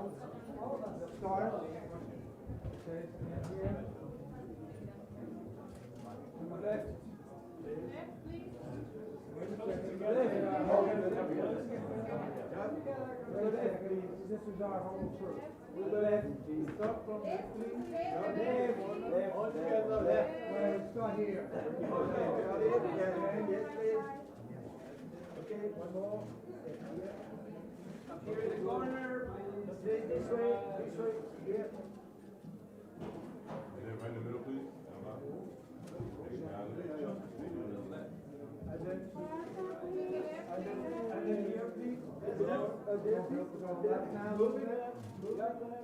Start. Okay, here. To the left. This is our home turf. To the left. Stop from left, please. Left. All together left. Well, start here. Yes, please. Okay, one more. Up here in the corner. This way. Here. Right in the middle, please. And then here, please. Move it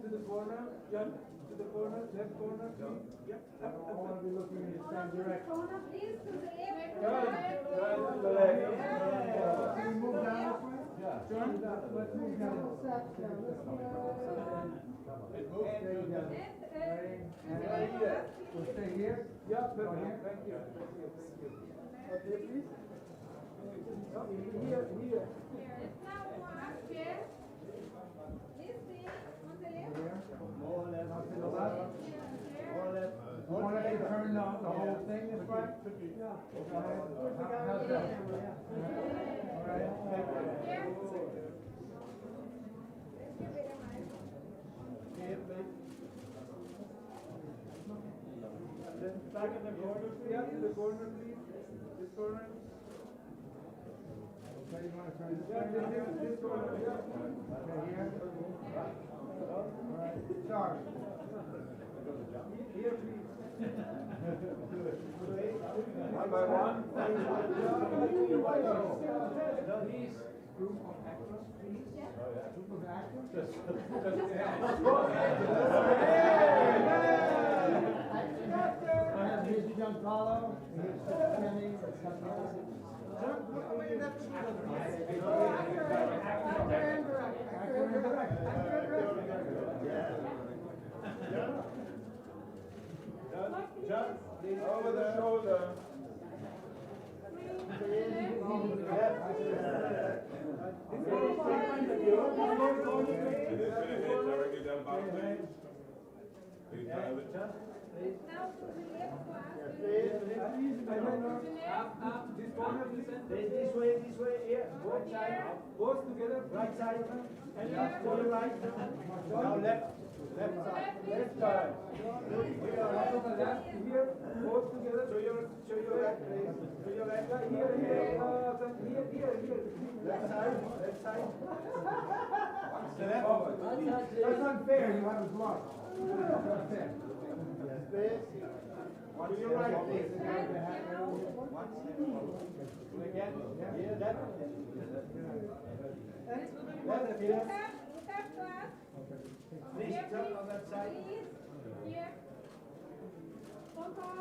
to the corner. Jump to the corner. Left corner, please. Yep. I want to be looking in the same direction. Corner, please, to the left. To the left. Can we move down this way? Yeah. John, let's move down. We'll stay here. Yeah, perfect. Thank you. Okay, please. Here. Now walk here. This way, on the left. More or less. To the left. More or less. You want to turn the whole thing this way? Yeah. How's that? All right. Thank you. Here, please. Back in the corner, please. Yeah, in the corner, please. This corner. Okay, you want to turn this way? This corner, yeah. Okay, here. All right. Sorry. Here, please. One by one. Please. Group of actors, please. Group of actors. Here's Giancarlo. Here's Kenny. Jump over the shoulder. Now to the left one. This way, here. Both sides. Both together. Right side. And left to the right. Now left. Left side. Left side. Left here. Both together. Show your left, please. Show your left. Here. Left side. Left side. That's unfair. You have a block. That's unfair. Please. To your right, please. Again. Here, left. Left, here. Look up to us. Please turn on that side. Please. Here. Photocall,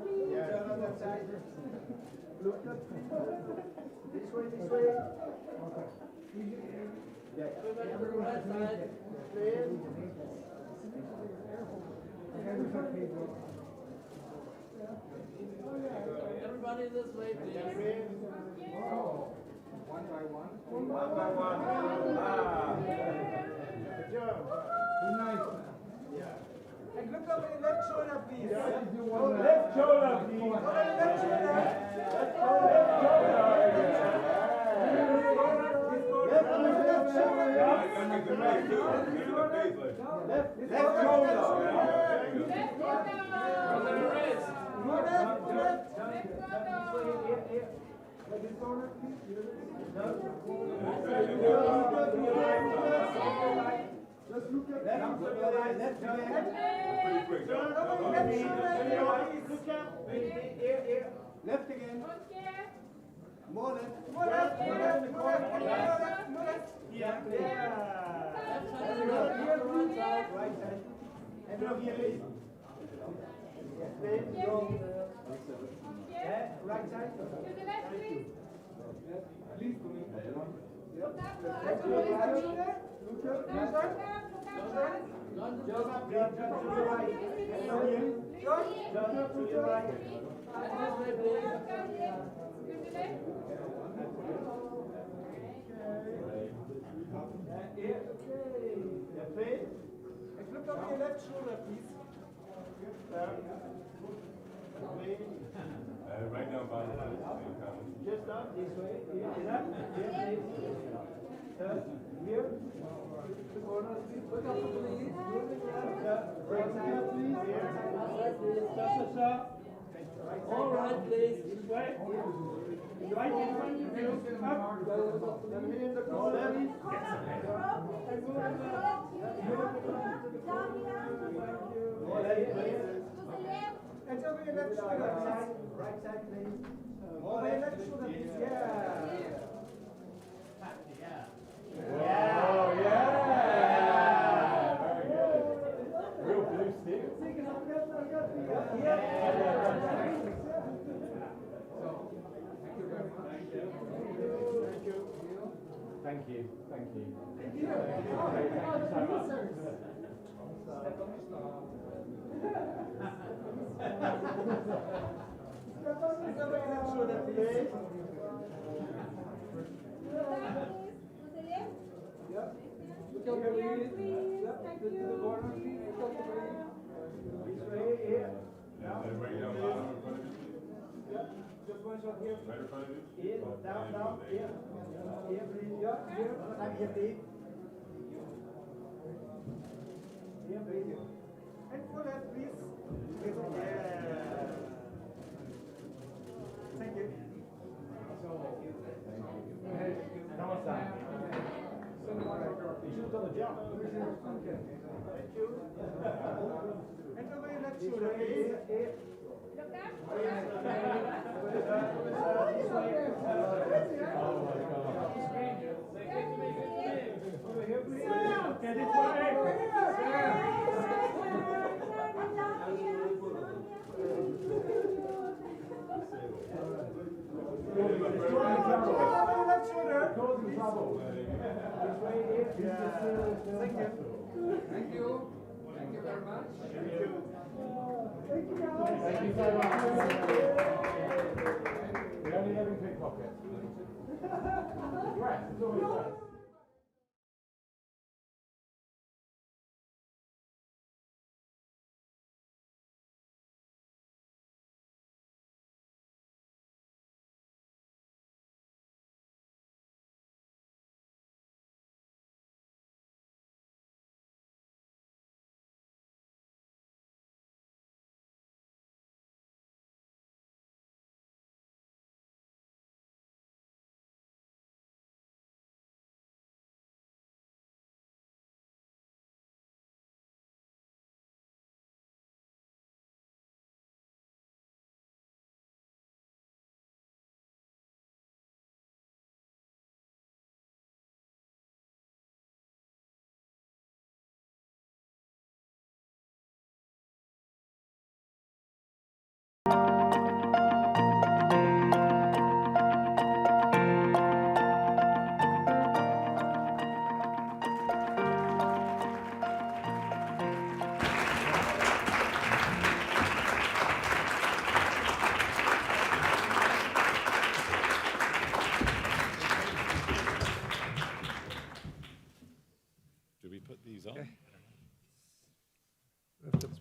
please. Yeah, turn on that side. Look up. This way. Okay. Yeah. Please. Everybody this way, please. One by one. Good job. Be nice. Yeah. And look over the left shoulder, please. Yeah. Left shoulder, please. Left shoulder. Left shoulder. Just look at left again. Left again. More left. Yeah. Right side. And look here, please. Right side. To the left, please. Please to me. Look up to us. Look up. Look Jump to your right. Jump to your right. Here. shoulder, please. Right now, by Just up this way. Elad, here, please. Here. The corner, please. Look up, please. Right side, please. All right, please. This way. Right in front of you. Up. Then here in the corner. Levy. And over your left shoulder, please. Right side, please. Over your left shoulder, please. Yeah. Wow, yeah. Very good. Real blue steel. Yeah. Thank you. Thank you. Thank you so Just one shot here. Right in front of you? Here, down, here. Here, please. Yeah, here. Here, please. Here, please. And full left, please. Yeah. Thank you. Come on, Sam. You should have done a jump. Thank you. And over your left shoulder, please. Thank you very much. Thank you. Thank you so much. We're only having pickpocket. Right, it's always right.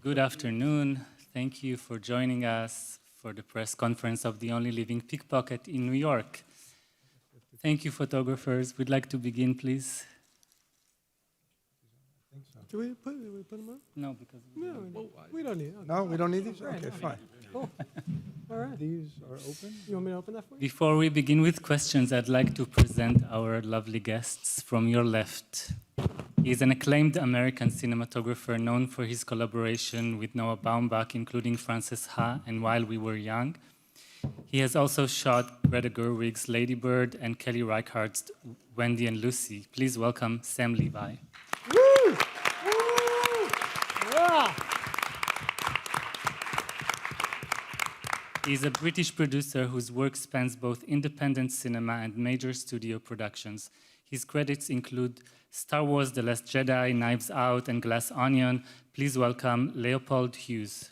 Good afternoon. Thank you for joining us for the press conference of the only living pickpocket in New York. Thank you, photographers. We'd like to begin, please. Do we put them on? No, because We don't need it. Okay. No, we don't need these? Okay, fine. Cool. All right. These are open. You want me to open that for you? before we begin with questions, I'd like to present our lovely guests from your left. He's an acclaimed American cinematographer known for his collaboration with Noah Baumbach, including Frances Ha and While We Were Young. He has also shot Greta Gerwig's Lady Bird and Kelly Reichardt's Wendy and Lucy. Please welcome Sam Levy. Woo! Woo! Yeah! He's a British producer whose work spans both independent cinema and major studio productions. His credits include Star Wars: The Last Jedi, Knives Out, and Glass Onion. Please welcome Leopold Hughes.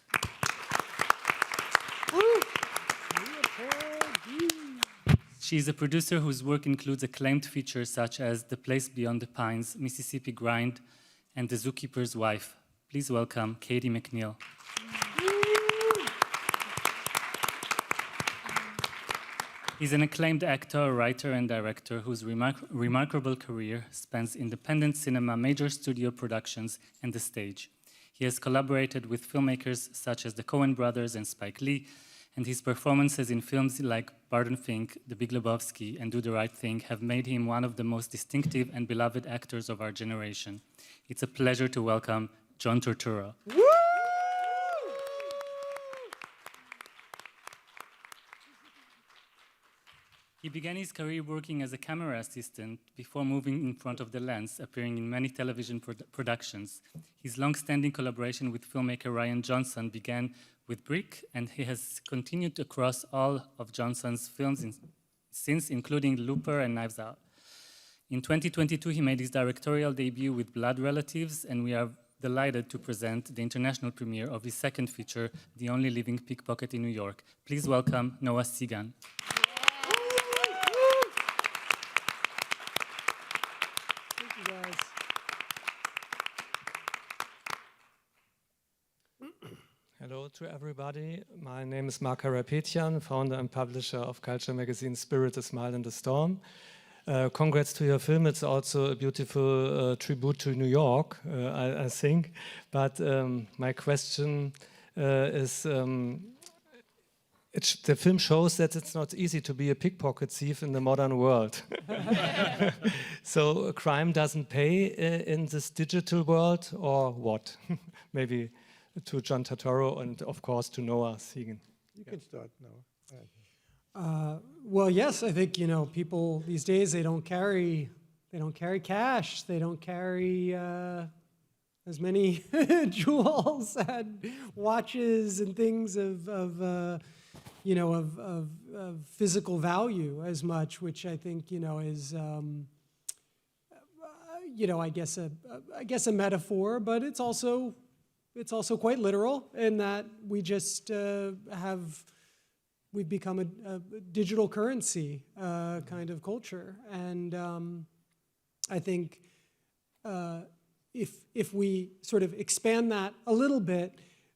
She's a producer whose work includes acclaimed features such as The Place Beyond the Pines, Mississippi Grind, and The Zookeeper's Wife. Please welcome Katie McNeill. He's an acclaimed actor, writer, and director whose remarkable career spans independent cinema, major studio productions, and the stage. He has collaborated with filmmakers such as the Coen brothers and Spike Lee, and his performances in films like Barton Fink, The Big Lebowski, and Do the Right Thing have made him one of the most distinctive and beloved actors of our generation. It's a pleasure to welcome John Turturro. He began his career working as a camera assistant before moving in front of the lens, appearing in many television productions. His long-standing collaboration with filmmaker Rian Johnson began with Brick, and he has continued across all of Johnson's films since, including Looper and Knives Out. In 2022, he made his directorial debut with Blood Relatives, and we are delighted to present the international premiere of his second feature, The Only Living Pickpocket in New York. Please welcome Noah Segan. Hello to everybody. My name is Mark Karapetian, founder and publisher of culture magazine Spirit, A Smile in the Storm. Congrats to your film. It's also a beautiful tribute to New York, I think. But my question is, the film shows that it's not easy to be a pickpocket thief in the modern world. So crime doesn't pay in this digital world, or what? Maybe to John Turturro and, of course, to Noah Segan. You can start, Noah. Well, yes, I think, people these days, they don't carry cash. They don't carry as many jewels and watches and things of physical value as much, which I think, is, I guess a metaphor, but it's also quite literal in that we just we've become a digital currency kind of culture. And I think if we sort of expand that a little bit,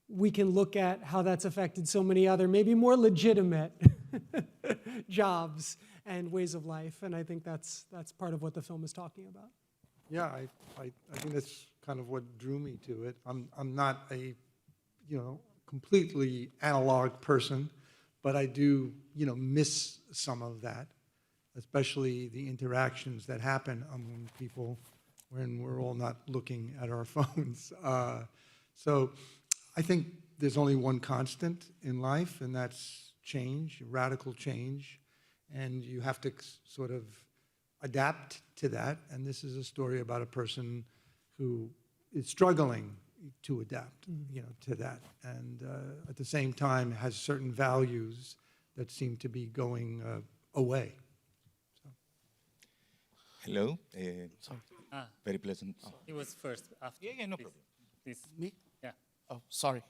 we can look at how that's affected so many other, maybe more legitimate jobs and ways of life. And I think that's part of what the film is talking about. Yeah, I think that's kind of what drew me to it. I'm not a, completely analog person, but I do, miss some of that, especially the interactions that happen among people when we're all not looking at our phones. So I think there's only one constant in life, and that's change, radical change, and you have to sort of adapt to that. And this is a story about a person who is struggling to adapt, to that, and at the same time has certain values that seem to be going away. So. Hello. Very pleasant. He was first. After. Yeah, no problem. Please. Me? Yeah. Oh, sorry.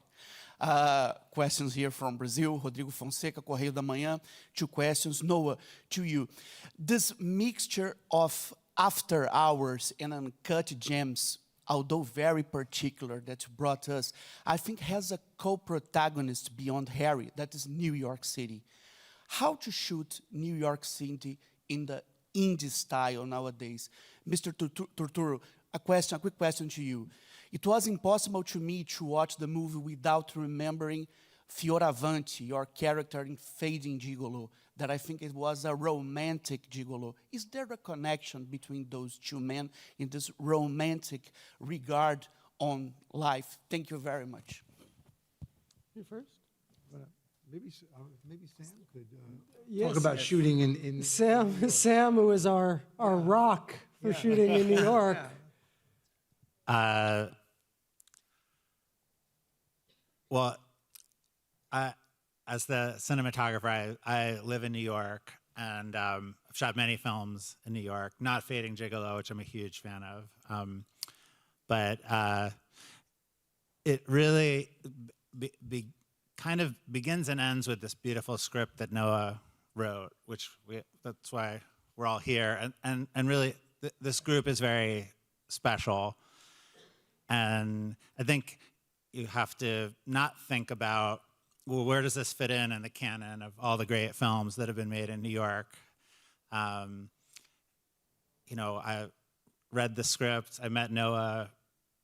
Questions here from Brazil. Rodrigo Fonseca, Correio da Manhã. 2 questions. Noah, to you. This mixture of after hours and uncut gems, although very particular, that you brought us, I think has a co-protagonist beyond Harry, that is New York City. How to shoot New York City in the indie style nowadays? Mr. Turturro, a quick question to you. It was impossible to me to watch the movie without remembering Fioravanti, your character in Fading Gigolo, that I think it was a romantic gigolo. Is there a connection between those two men in this romantic regard on life? Thank you very much. You first? Maybe Sam could Yes. talk about shooting in Sam, who is our rock for shooting in New York. Well, as the cinematographer, I live in New York, and I've shot many films in New York, not Fading Gigolo, which I'm a huge fan of. But it really kind of begins and ends with this beautiful script that Noah wrote, that's why we're all here. And really, this group is very special. And I think you have to not think about, well, where does this fit in the canon of all the great films that have been made in New York? You know, I read the script, I met Noah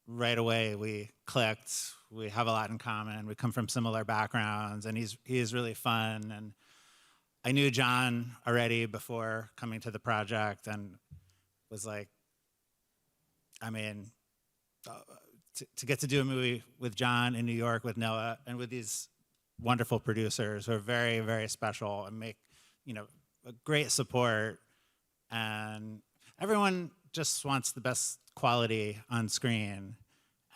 right away, we clicked, we have a lot in common, we come from similar backgrounds, and he's really fun. And I knew John already before coming to the project, and was like, I mean, to get to do a movie with John in New York, with Noah, and with these wonderful producers who are very, very special and make, you know, a great support. And everyone just wants the best quality on screen.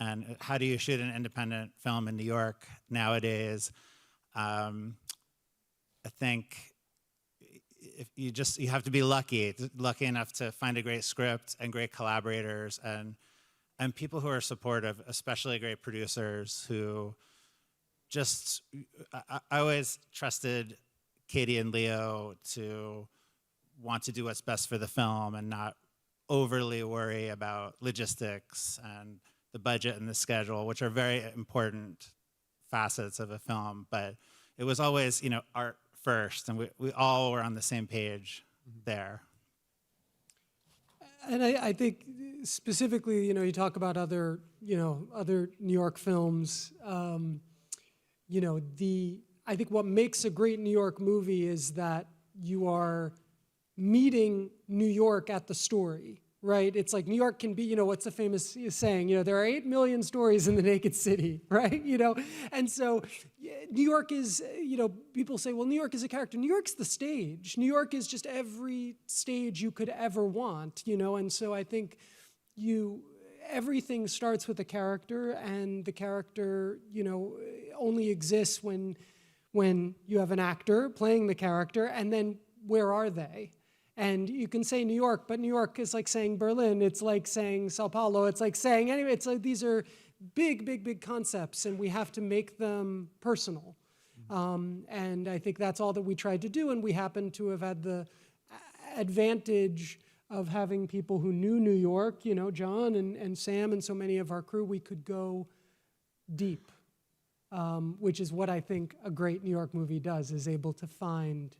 And how do you shoot an independent film in New York nowadays? I think if you have to be lucky enough to find a great script and great collaborators and people who are supportive, especially great producers who just, I always trusted Katie and Leo to want to do what's best for the film and not overly worry about logistics and the budget and the schedule, which are very important facets of a film. But it was always, you know, art first, and we all were on the same page there. And I think specifically, you know, you talk about other New York films. You know, I think what makes a great New York movie is that you are meeting New York at the story, right? It's like New York can be, you know, what's the famous saying? You know, there are 8 million stories in the naked city, right? You know, and so New York is, you know, people say, well, New York is a character. New York's the stage. New York is just every stage you could ever want, you know, and so I think everything starts with a character, and the character, you know, only exists when you have an actor playing the character, and then where are they? And you can say New York, but New York is like saying Berlin. It's like saying Sao Paulo. It's like saying, anyway, it's like these are big, big, big concepts, and we have to make them personal. And I think that's all that we tried to do, and we happen to have had the advantage of having people who knew New York, you know, John and Sam and so many of our crew. We could go deep, which is what I think a great New York movie does, is able to find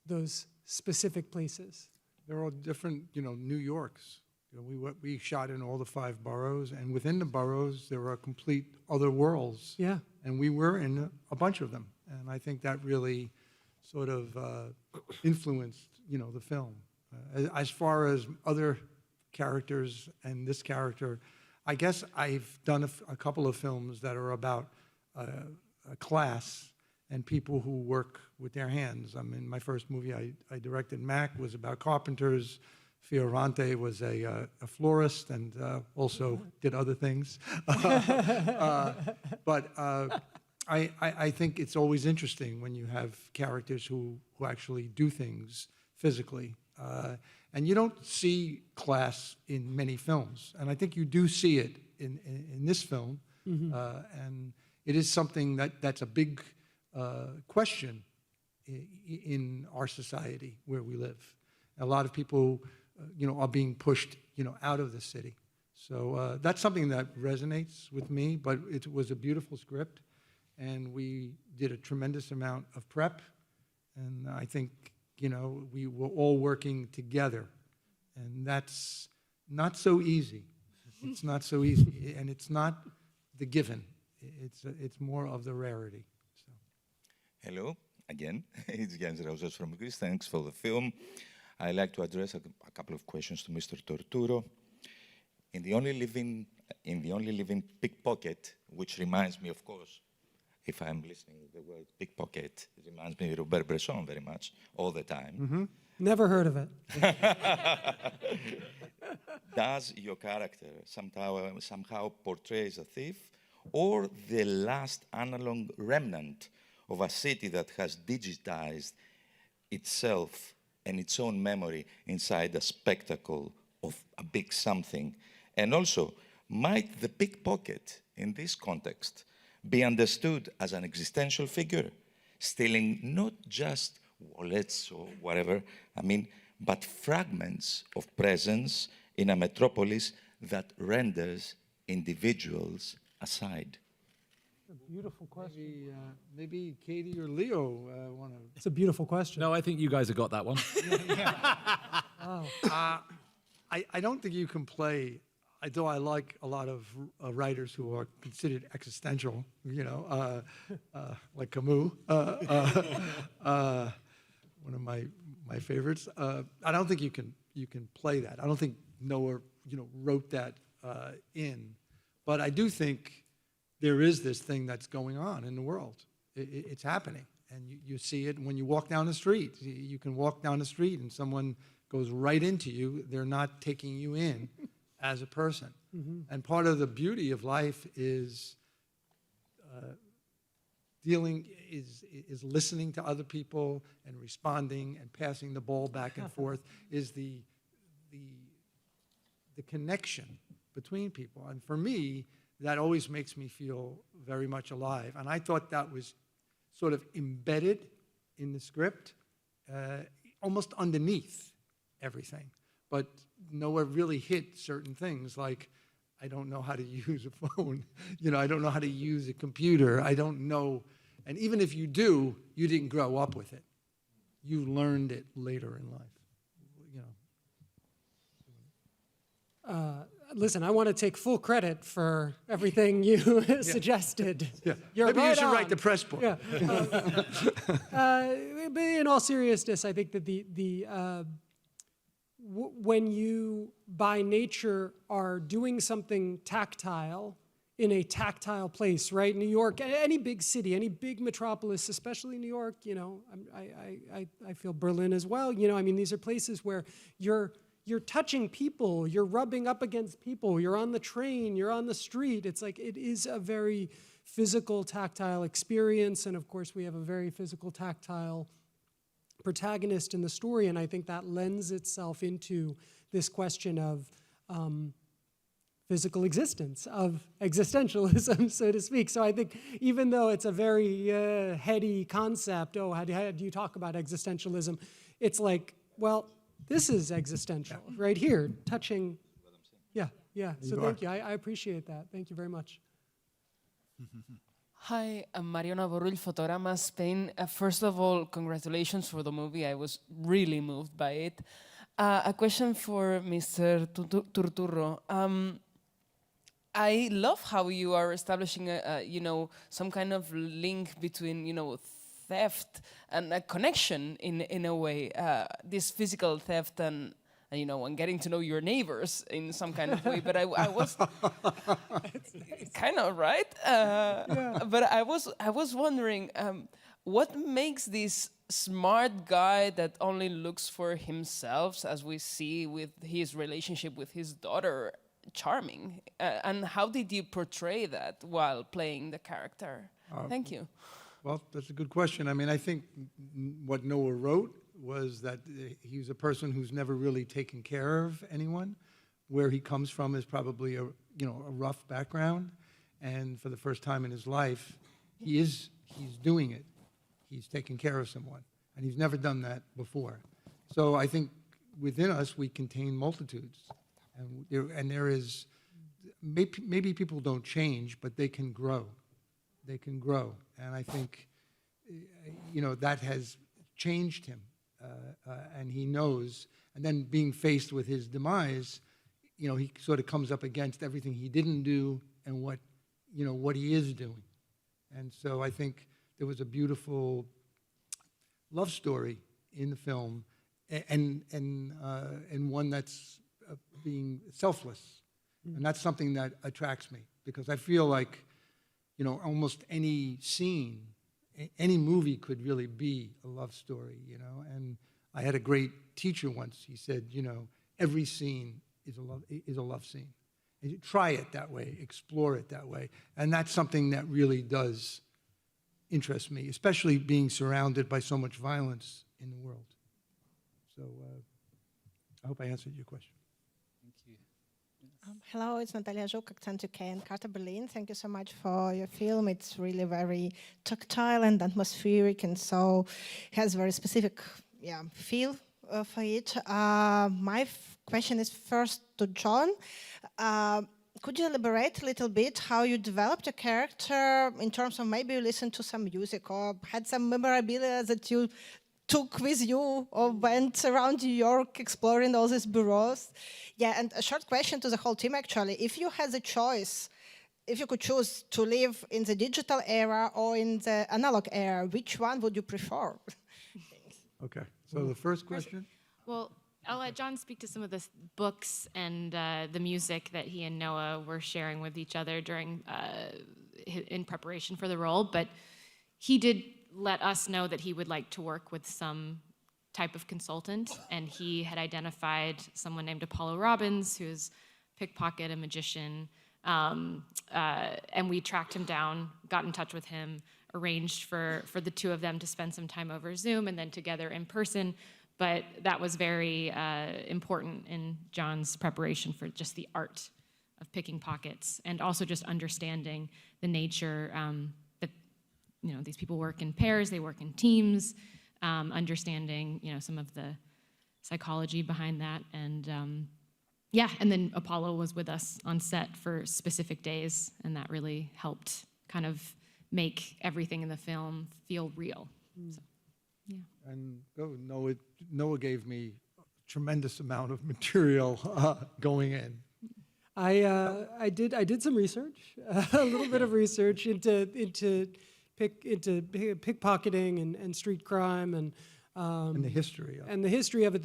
those specific places. There are different, you know, New Yorks. You know, we shot in all the 5 boroughs, and within the boroughs there are complete other worlds. Yeah. And we were in a bunch of them, and I think that really sort of influenced, you know, the film. As far as other characters and this character, I guess I've done a couple of films that are about a class and people who work with their hands. I mean, my first movie I directed, Mac, was about carpenters. Fiorante was a florist and also did other things. But I think it's always interesting when you have characters who actually do things physically. And you don't see class in many films. And I think you do see it in this film. Mm-hmm. And it is something that's a big question in our society where we live. A lot of people, you know, are being pushed, you know, out of the city. So that's something that resonates with me, but it was a beautiful script, and we did a tremendous amount of prep, and I think, you know, we were all working together, and that's not so easy. It's not so easy, and it's not the given. It's more of the rarity. So. Hello, again. It's Jens Roses from Greece. Thanks for the film. I'd like to address a couple of questions to Mr. Turturro. In the only living Pickpocket, which reminds me, of course, if I'm listening to the word pickpocket, it reminds me of Robert Bresson very much, all the time. Mm-hmm. Never heard of it. Does your character somehow portrays a thief, or the last analog remnant of a city that has digitized itself and its own memory inside a spectacle of a big something? And also, might the pickpocket in this context be understood as an existential figure, stealing not just wallets or whatever, but fragments of presence in a metropolis that renders individuals aside? A beautiful question. Maybe Katie or Leo want to. It's a beautiful question. No, I think you guys have got that one. I don't think you can play, though I like a lot of writers who are considered existential, like Camus, one of my favorites. I don't think you can play that. I don't think Noah wrote that in, but I do think there is this thing that's going on in the world. It's happening, and you see it when you walk down the street. You can walk down the street and someone goes right into you. They're not taking you in as a person. Mm-hmm. And part of the beauty of life is listening to other people and responding and passing the ball back and forth is the connection between people. And for me, that always makes me feel very much alive. And I thought that was sort of embedded in the script, almost underneath everything. But Noah really hit certain things like, I don't know how to use a phone. I don't know how to use a computer. I don't know. And even if you do, you didn't grow up with it. You learned it later in life. Listen, I want to take full credit for everything you suggested. Yeah. You're Maybe right you should on. write the press book. Yeah. But in all seriousness, I think that when you, by nature, are doing something tactile in a tactile place, right? New York, any big city, any big metropolis, especially New York, I feel Berlin as well. These are places where you're touching people, you're rubbing up against people, you're on the train, you're on the street. It's like it is a very physical, tactile experience. And of course, we have a very physical, tactile protagonist in the story. And I think that lends itself into this question of physical existence, of existentialism, so to speak. So I think even though it's a very heady concept, how do you talk about existentialism? It's like, well, this is existential right here, touching. Yeah. So thank you. I appreciate that. Thank you very much. Hi, I'm Mariona Borull, Fotograma, Spain. First of all, congratulations for the movie. I was really moved by it. A question for Mr. Turturro. I love how you are establishing some kind of link between theft and a connection in a way, this physical theft and getting to know your neighbors in some kind of way. But I was kind of right. But I was wondering, what makes this smart guy that only looks for himself, as we see with his relationship with his daughter, charming? And how did you portray that while playing the character? Thank you. Well, that's a good question. I think what Noah wrote was that he's a person who's never really taken care of anyone. Where he comes from is probably a rough background, and for the first time in his life, he's doing it. He's taking care of someone, and he's never done that before. So I think within us we contain multitudes, and there is maybe people don't change, but they can grow. They can grow, and I think that has changed him, and he knows. And then being faced with his demise, he sort of comes up against everything he didn't do and what he is doing. And so I think there was a beautiful love story in the film, and one that's being selfless, and that's something that attracts me, because I feel like almost any scene, any movie could really be a love story, And I had a great teacher once. He said, every scene is a love scene. And you try it that way, explore it that way, and that's something that really does interest me, especially being surrounded by so much violence in the world. So I hope I answered your question. Hello, it's Natalia Żuk, Accent UK and Carta Berlin. Thank you so much for your film. It's really very tactile and atmospheric, and so it has very specific feel for it. My question is first to John. could you elaborate a little bit how you developed a character in terms of maybe you listened to some music or had some memorabilia that you took with you or went around New York exploring all these bureaus? Yeah, and a short question to the whole team actually. If you had the choice, if you could choose to live in the digital era or in the analog era, which one would you prefer? Okay, so the first question? Well, I'll let John speak to some of the books and the music that he and Noah were sharing with each other during in preparation for the role, but he did let us know that he would like to work with some type of consultant, and he had identified someone named Apollo Robbins, who's Pickpocket, a magician, and we tracked him down, got in touch with him, arranged for the two of them to spend some time over Zoom and then together in person. But that was very important in John's preparation for just the art of picking pockets, and also just understanding the nature that these people work in pairs, they work in teams, understanding some of the psychology behind that, and and then Apollo was with us on set for specific days, and that really helped kind of make everything in the film feel real. So. Yeah. And Noah gave me a tremendous amount of material going in. I did some research, a little bit of research into pickpocketing and street crime and the history of it. And the history of it.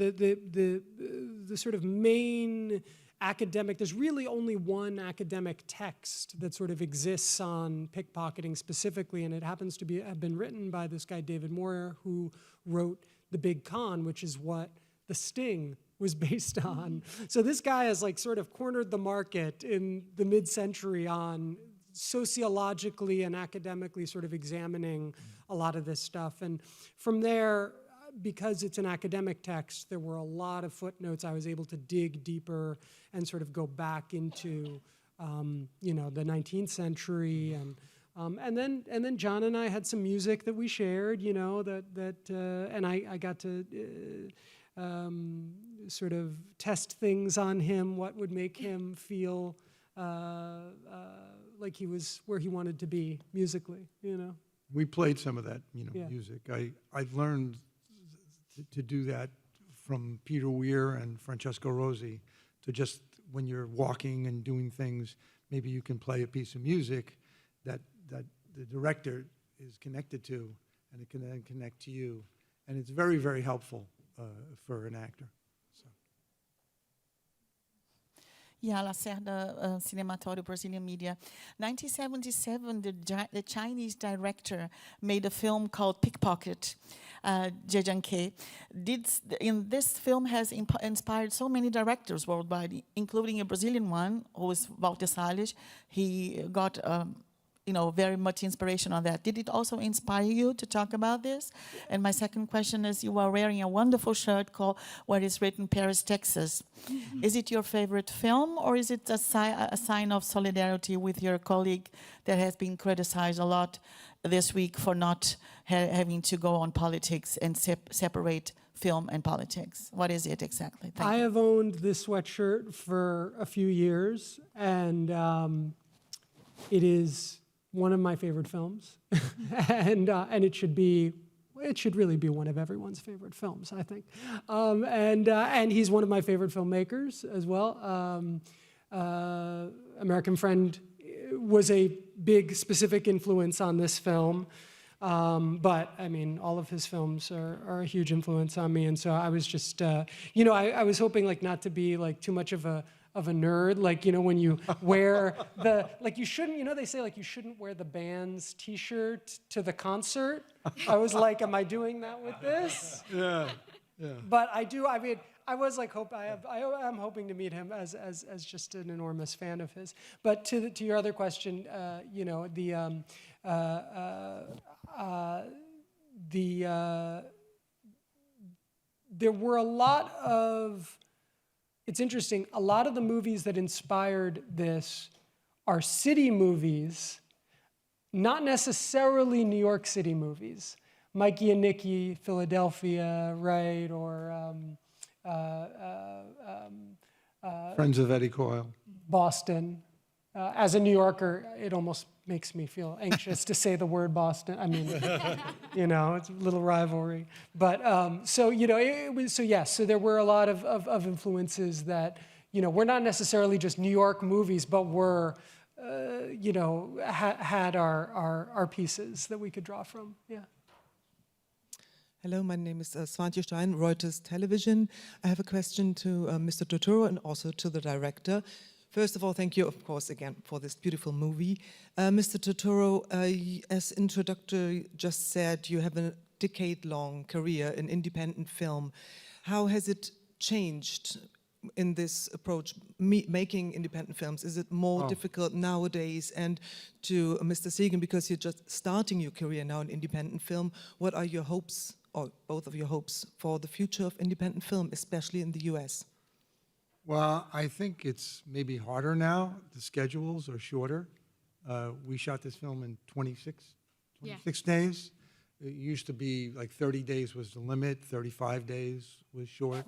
The sort of main academic, there's really only one academic text that sort of exists on pickpocketing specifically, and it happens to have been written by this guy David Moyer, who wrote The Big Con, which is what The Sting was based on. So this guy has like sort of cornered the market in the mid-century on sociologically and academically sort of examining a lot of this stuff. And from there, because it's an academic text, there were a lot of footnotes. I was able to dig deeper and sort of go back into, the 19th century, and then John and I had some music that we shared, and I got to sort of test things on him, what would make him feel like he was where he wanted to be musically, We played some of that, Yeah. music. I learned to do that from Peter Weir and Francesco Rosi, to just when you're walking and doing things, maybe you can play a piece of music that the director is connected to, and it can then connect to you. And it's very, very helpful for an actor. Yeah, Lacerda, Cinematório, Brazilian Media. 1977, the Chinese director made a film called Pickpocket, Janetzko. This film has inspired so many directors worldwide, including a Brazilian one, who is Walter Salles. He got very much inspiration on that. Did it also inspire you to talk about this? And my second question is, you are wearing a wonderful shirt where it's written Paris, Texas. Is it your favorite film, or is it a sign of solidarity with your colleague that has been criticized a lot this week for not having to go on politics and separate film and politics? What is it exactly? I have owned this sweatshirt for a few years, and it is one of my favorite films, and it should really be one of everyone's favorite films, I think. And he's one of my favorite filmmakers as well. American Friend was a big specific influence on this film, but I mean, all of his films are a huge influence on me, and so I was just, I was hoping like not to be like too much of a nerd, like, when you wear you shouldn't, they say like you shouldn't wear the band's t-shirt to the concert. I was like, am I doing that with this? Yeah. But I do, I was like, I'm hoping to meet him as just an enormous fan of his. But to your other question, there were a lot of, it's interesting, a lot of the movies that inspired this are city movies, not necessarily New York City movies. Mikey and Nicky, Philadelphia, right? Or Friends of Eddie Coyle. Boston, As a New Yorker, it almost makes me feel anxious to say the word Boston. I mean, you know, it's a little rivalry. But so, you know, so there were a lot of influences that, you know, were not necessarily just New York movies, but were, you know, had our pieces that we could draw from. Yeah. Hello, my name is Swantje Stein, Reuters Television. I have a question to Mr. Turturro and also to the director. First of all, thank you, of course, again, for this beautiful movie. Mr. Turturro, as introductor just said, you have a decade-long career in independent film. How has it changed in this approach, making independent films? Is it more difficult nowadays? And to Mr. Segan, because you're just starting your career now in independent film, what are your hopes, or both of your hopes, for the future of independent film, especially in the US? Well, I think it's maybe harder now. The schedules are shorter. We shot this film in 26 days. It used to be like 30 days was the limit, 35 days was short.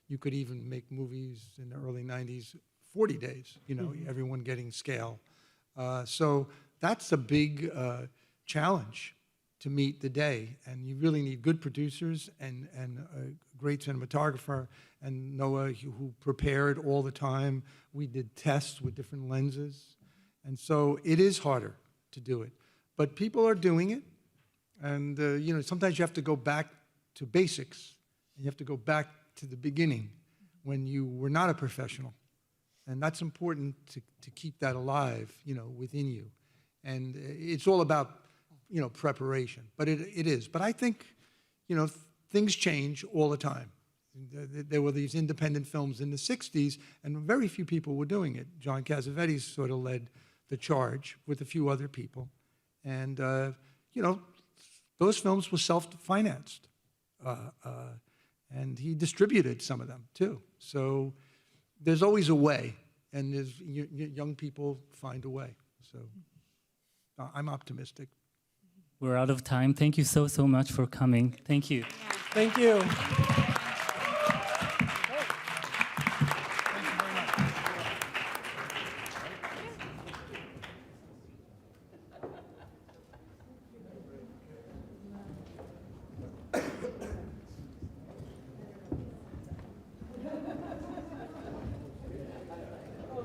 You could even make movies in the early 90s, 40 days, you know, everyone getting scale. So that's a big challenge to meet the day. And you really need good producers and a great cinematographer, and Noah, who prepared all the time. We did tests with different lenses. And so it is harder to do it. But people are doing it. And, you know, sometimes you have to go back to basics. And you have to go back to the beginning when you were not a professional. And that's important to keep that alive, you know, within you. And it's all about, you know, preparation. But it is. But I think, you know, things change all the time. There were these independent films in the 60s, and very few people were doing it. John Cassavetes sort of led the charge with a few other people. And, you know, those films were self-financed. And he distributed some of them, too. So there's always a way, and young people find a way. So I'm optimistic. We're out of time. Thank you so much for coming. Thank you. Thank you.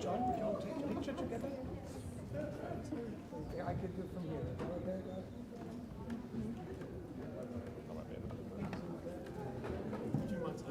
John, would you take a picture together? Yeah, I could do it from here. Do you want to?